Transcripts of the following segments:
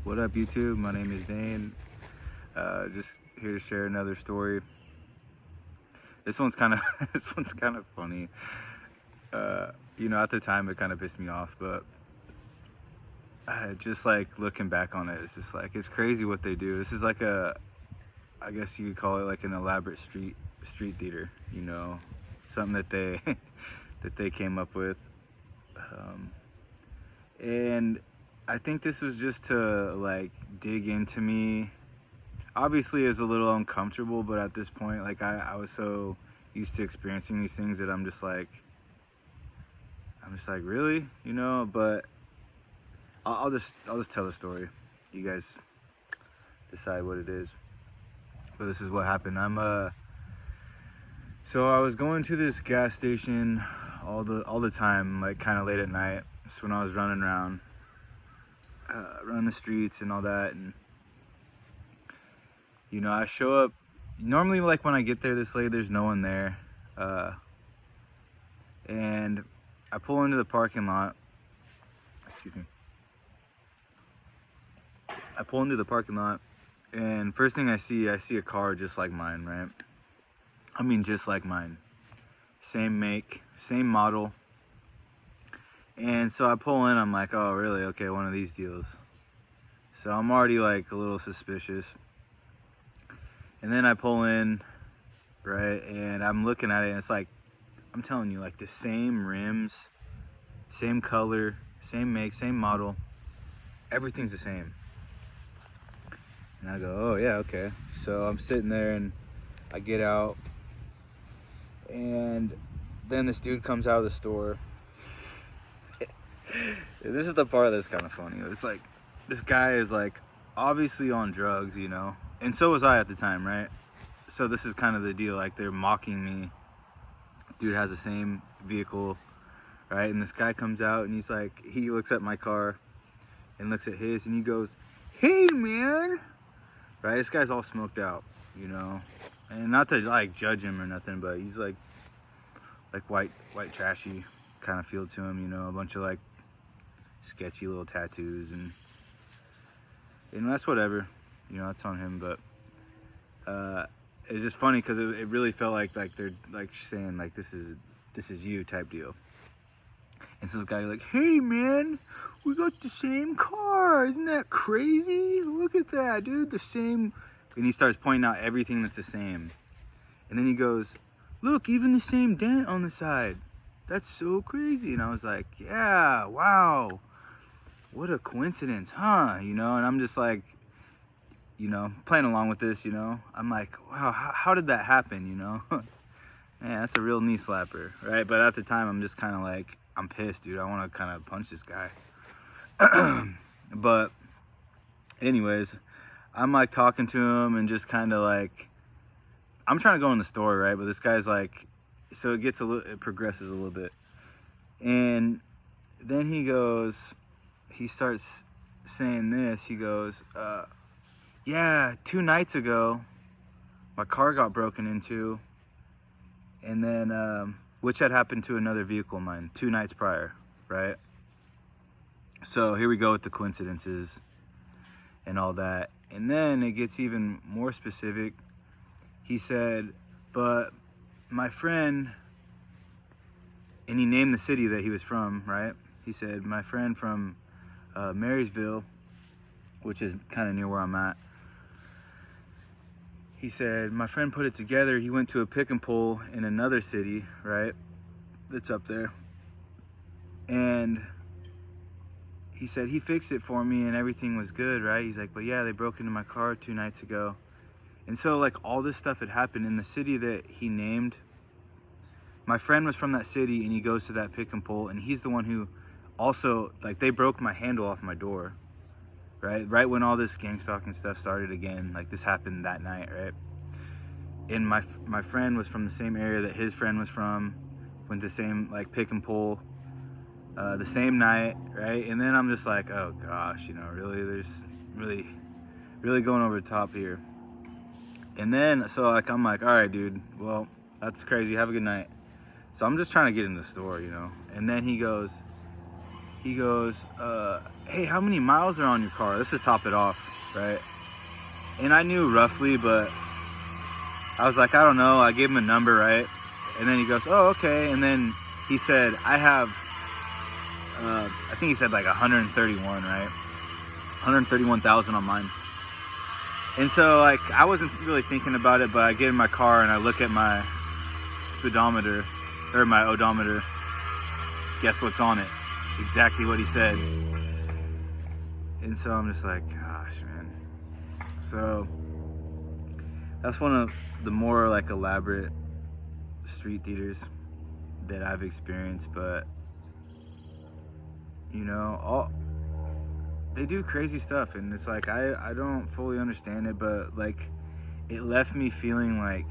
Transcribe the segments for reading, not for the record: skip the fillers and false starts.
What up, YouTube? My name is Dane. Just here to share another story. This one's kind of this one's kind of funny. At the time it kind of pissed me off, but just like looking back on it, it's just like it's crazy what they do. This is like I guess you could call it like an elaborate street theater. Something that they that they came up with, and I think this was just to like dig into me. Obviously, it's a little uncomfortable, but at this point, like I was so used to experiencing these things that I'm just like really, But I'll just tell the story. You guys decide what it is. But this is what happened. So I was going to this gas station all the time, like kind of late at night. It's when I was running around, running the streets and all that, and I show up. Normally, like when I get there this late, there's no one there, and I pull into the parking lot. Excuse me. I pull into the parking lot, and first thing I see a car just like mine, right? I mean, just like mine. Same make, same model. And so I pull in, I'm like, oh, really? Okay, one of these deals. So I'm already like a little suspicious. And then I pull in, right? And I'm looking at it, and it's like, I'm telling you, like the same rims, same color, same make, same model. Everything's the same. And I go, oh, yeah, okay. So I'm sitting there, and I get out. And then this dude comes out of the store. This is the part that's kind of funny. It's like, this guy is like obviously on drugs, and so was I at the time, right? So this is kind of the deal. Like, they're mocking me. Dude has the same vehicle, right? And this guy comes out, and he's like, he looks at my car and looks at his, and he goes, "Hey, man," right? This guy's all smoked out, and not to like judge him or nothing, but he's like white trashy kind of feel to him, a bunch of like sketchy little tattoos, and that's whatever, that's on him. But it's just funny because it really felt like they're like saying like this is you type deal. And so this guy like, "Hey, man, we got the same car, isn't that crazy? Look at that, dude, the same." And he starts pointing out everything that's the same, and then he goes, "Look, even the same dent on the side. That's so crazy." And I was like, yeah, wow, what a coincidence, huh? And I'm just like, playing along with this, I'm like, wow, how did that happen, Man, that's a real knee slapper, right? But at the time, I'm just kind of like, I'm pissed, dude. I want to kind of punch this guy. But anyways, I'm like talking to him and just kind of like, I'm trying to go in the store, right? But this guy's like, so it progresses a little bit. And then he starts saying this. He goes, yeah, 2 nights ago, my car got broken into. And then, which had happened to another vehicle of mine 2 nights prior, right? So here we go with the coincidences and all that. And then it gets even more specific. He said, but my friend, and he named the city that he was from, right? He said, my friend from Marysville, which is kind of near where I'm at. He said, my friend put it together. He went to a pick and pull in another city, right? That's up there. And he said he fixed it for me and everything was good, right? He's like, but yeah, they broke into my car 2 nights ago. And so like all this stuff had happened in the city that he named. My friend was from that city, and he goes to that pick and pull, and he's the one who also, like, they broke my handle off my door, right? Right when all this gang stalking stuff started again, like this happened that night, right? And my friend was from the same area that his friend was from, went the same like pick and pull, the same night, right? And then I'm just like, oh gosh, really, there's really going over the top here. And then so like I'm like, all right, dude, well, that's crazy. Have a good night. So I'm just trying to get in the store, And then he goes, he goes, hey, how many miles are on your car? This is top it off, right? And I knew roughly, but I was like, I don't know. I gave him a number, right? And then he goes, oh, okay. And then he said, I have, I think he said like 131, right? 131,000 on mine. And so like, I wasn't really thinking about it, but I get in my car and I look at my speedometer, or my odometer. Guess what's on it? Exactly what he said. And so I'm just like, gosh, man. So that's one of the more like elaborate street theaters that I've experienced, but you know, they do crazy stuff, and it's like I don't fully understand it, but like it left me feeling like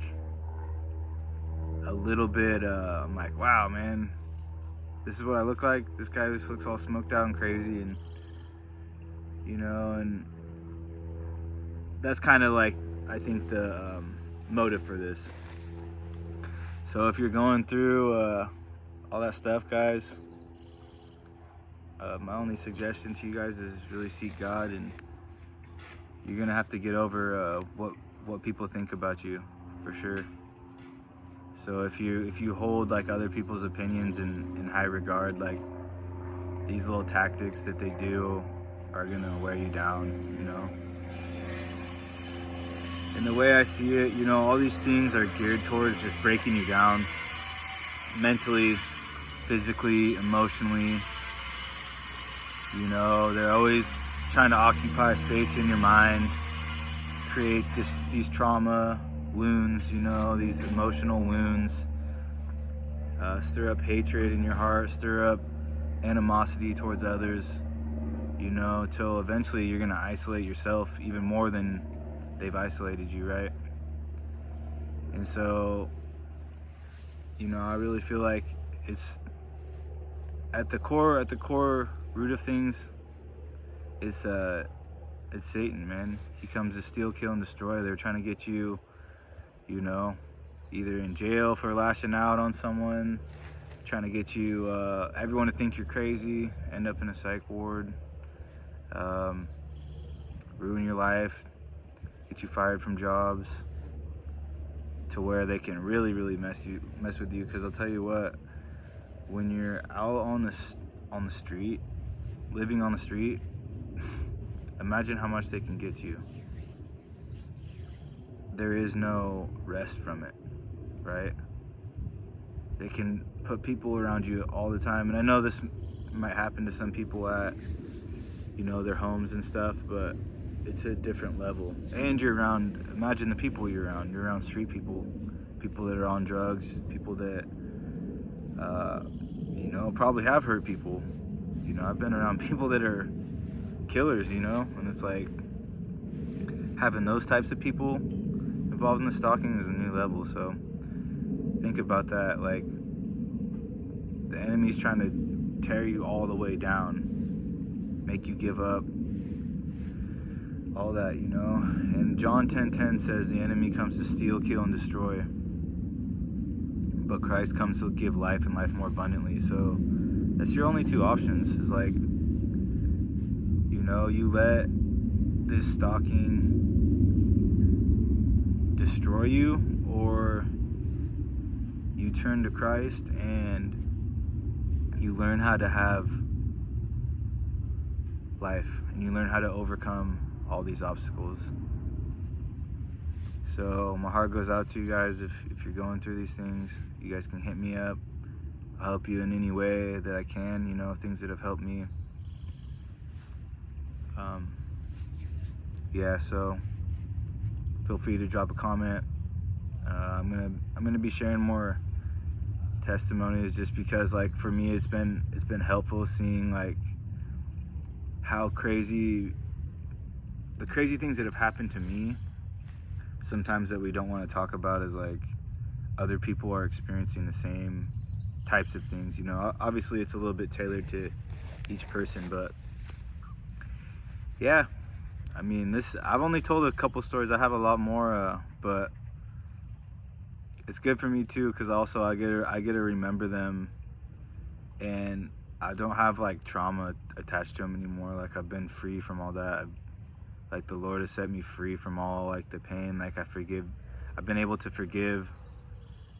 a little bit I'm like, wow, man, this is what I look like. This guy just looks all smoked out and crazy, and you know, and that's kind of like I think the motive for this. So if you're going through all that stuff, guys, my only suggestion to you guys is really seek God, and you're gonna have to get over what people think about you, for sure. So if you hold like other people's opinions in high regard, like these little tactics that they do are gonna wear you down, you know. And the way I see it, you know, all these things are geared towards just breaking you down mentally, physically, emotionally. You know, they're always trying to occupy space in your mind, create these trauma wounds, you know, these emotional wounds, stir up hatred in your heart, stir up animosity towards others, you know, till eventually you're gonna isolate yourself even more than they've isolated you, right? And so, you know, I really feel like it's at the core root of things, it's Satan, man. He comes to steal, kill, and destroy. They're trying to get you, you know, either in jail for lashing out on someone, trying to get you, everyone to think you're crazy, end up in a psych ward, ruin your life, get you fired from jobs, to where they can really mess with you. Because I'll tell you what, when you're out on the street, living on the street, imagine how much they can get to you. There is no rest from it, right? They can put people around you all the time, and I know this might happen to some people at, you know, their homes and stuff, but it's a different level. And you're around, imagine the people you're around. You're around street people that are on drugs, people that, you know, probably have hurt people. You know, I've been around people that are killers, you know, and it's like having those types of people involved in the stalking is a new level. So think about that. Like, the enemy's trying to tear you all the way down, make you give up, all that, you know. And John 10:10 says the enemy comes to steal, kill, and destroy, but Christ comes to give life and life more abundantly. So that's your only two options, is like, you know, you let this stalking destroy you, or you turn to Christ and you learn how to have life, and you learn how to overcome all these obstacles. So my heart goes out to you guys. If you're going through these things, you guys can hit me up. I'll help you in any way that I can, you know, things that have helped me. Yeah, so feel free to drop a comment. I'm gonna be sharing more testimonies, just because, like, for me it's been helpful seeing like how the crazy things that have happened to me, sometimes that we don't want to talk about, is like other people are experiencing the same types of things, you know. Obviously it's a little bit tailored to each person, but yeah, I mean, I've only told a couple stories. I have a lot more, but it's good for me too, because also I get to remember them, and I don't have like trauma attached to them anymore. Like I've been free from all that. Like the Lord has set me free from all like the pain. Like I've been able to forgive,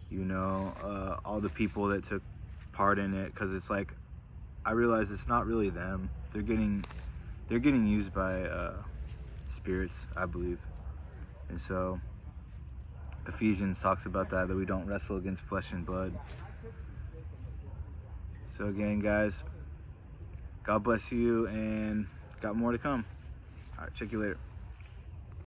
you know, all the people that took part in it, because it's like I realize it's not really them. They're getting used by spirits, I believe. And so Ephesians talks about that we don't wrestle against flesh and blood. So again, guys, God bless you, and got more to come. All right, check you later.